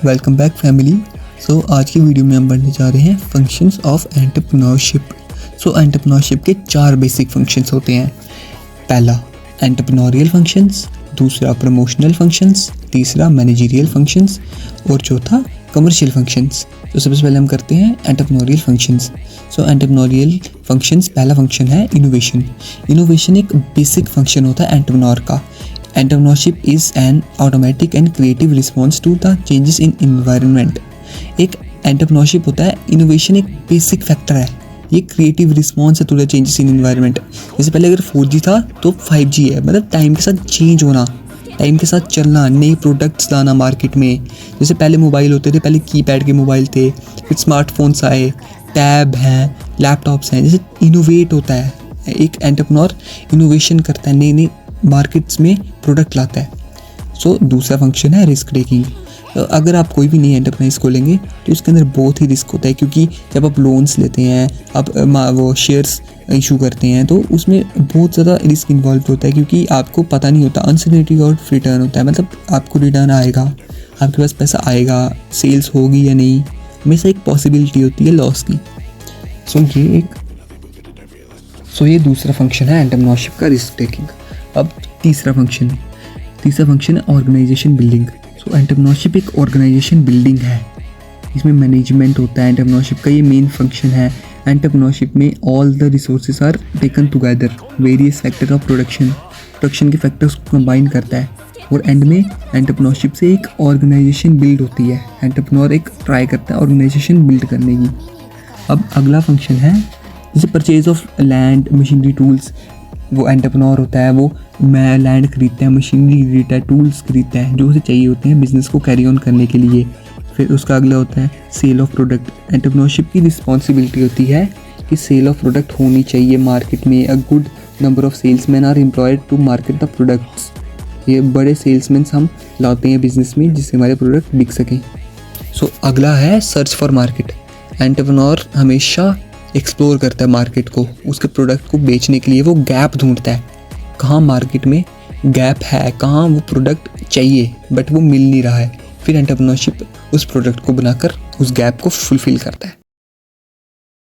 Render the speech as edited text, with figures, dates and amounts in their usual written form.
Welcome back family. आज की video में हम पढ़ने जा रहे हैं फंक्शंस ऑफ एंटरप्रेन्योरशिप। एंटरप्रेन्योरशिप के 4 बेसिक फंक्शंस होते हैं। पहला एंटरप्रेन्योरियल फंक्शंस, दूसरा प्रमोशनल फंक्शंस, तीसरा मैनेजरियल फंक्शंस और चौथा कमर्शियल फंक्शंस। सबसे पहले हम करते हैं एंटरप्रेन्योरियल फंक्शंस। एंटरप्रेन्योरियल फंक्शंस, पहला फंक्शन है इनोवेशन। इनोवेशन एक बेसिक फंक्शन होता है एंटरप्रेन्योर का। Entrepreneurship is an automatic and creative response to the changes in environment. एक एंटरप्रेन्योरशिप होता है, इनोवेशन एक बेसिक फैक्टर है, ये क्रिएटिव रिस्पॉन्स है to the changes in environment. जैसे पहले अगर 4G था तो 5G है, मतलब टाइम के साथ चेंज होना, टाइम के साथ चलना, नए प्रोडक्ट्स लाना मार्केट में। जैसे पहले मोबाइल होते थे, पहले कीपैड के मोबाइल थे, फिर स्मार्टफोन्स आए, टैब हैं, लैपटॉप्स हैं। जैसे इनोवेट होता है, एक एंटरप्रेन्योर इनोवेशन करता है, नए नए मार्केट्स में प्रोडक्ट लाता है। दूसरा फंक्शन है रिस्क टेकिंग। अगर आप कोई भी नई एंटरप्राइज खोलेंगे तो उसके अंदर बहुत ही रिस्क होता है, क्योंकि जब आप लोन्स लेते हैं, आप वो शेयर्स इशू करते हैं, तो उसमें बहुत ज़्यादा रिस्क इन्वॉल्व होता है, क्योंकि आपको पता नहीं होता, अनसर्टेनिटी ऑफ रिटर्न होता है। मतलब आपको रिटर्न आएगा, आपके पास पैसा आएगा, सेल्स होगी या नहीं, हमेशा एक पॉसिबिलिटी होती है लॉस की। ये दूसरा फंक्शन है एंटरप्रेन्योरशिप का, रिस्क टेकिंग। अब तीसरा फंक्शन है ऑर्गेनाइजेशन बिल्डिंग। एंटरप्रेन्योरशिप एक ऑर्गेनाइजेशन बिल्डिंग है, इसमें मैनेजमेंट होता है। एंटरप्रेन्योरशिप का ये मेन फंक्शन है। एंटरप्रेन्योरशिप में all the resources are taken together, various factor of production के फैक्टर्स को कंबाइन करता है, और एंड में एंटरप्रेन्योरशिप से एक ऑर्गेनाइजेशन बिल्ड होती है। एंटरप्रेन्योर एक ट्राई करता है ऑर्गेनाइजेशन बिल्ड करने की। अब अगला फंक्शन है जैसे purchase of land, machinery, tools. वो एंटरप्रेन्योर होता है, वो लैंड खरीदता है, मशीनरी खरीदता है, टूल्स खरीदता है जो उसे चाहिए होते हैं बिजनेस को कैरी ऑन करने के लिए। फिर उसका अगला होता है सेल ऑफ प्रोडक्ट। एंटरप्रेन्योरशिप की रिस्पॉन्सिबिलिटी होती है कि सेल ऑफ प्रोडक्ट होनी चाहिए मार्केट में। A good number of salesman are employed to market the products. ये बड़े सेल्समैन हम लाते हैं बिजनेस में जिससे हमारे प्रोडक्ट बिक सकें। अगला है सर्च फॉर मार्केट। एंटरप्रेन्योर हमेशा एक्सप्लोर करता है मार्केट को, उसके प्रोडक्ट को बेचने के लिए वो गैप ढूंढता है, कहाँ मार्केट में गैप है, कहाँ वो प्रोडक्ट चाहिए बट वो मिल नहीं रहा है। फिर एंटरप्रेन्योरशिप उस प्रोडक्ट को बनाकर उस गैप को फुलफिल करता है।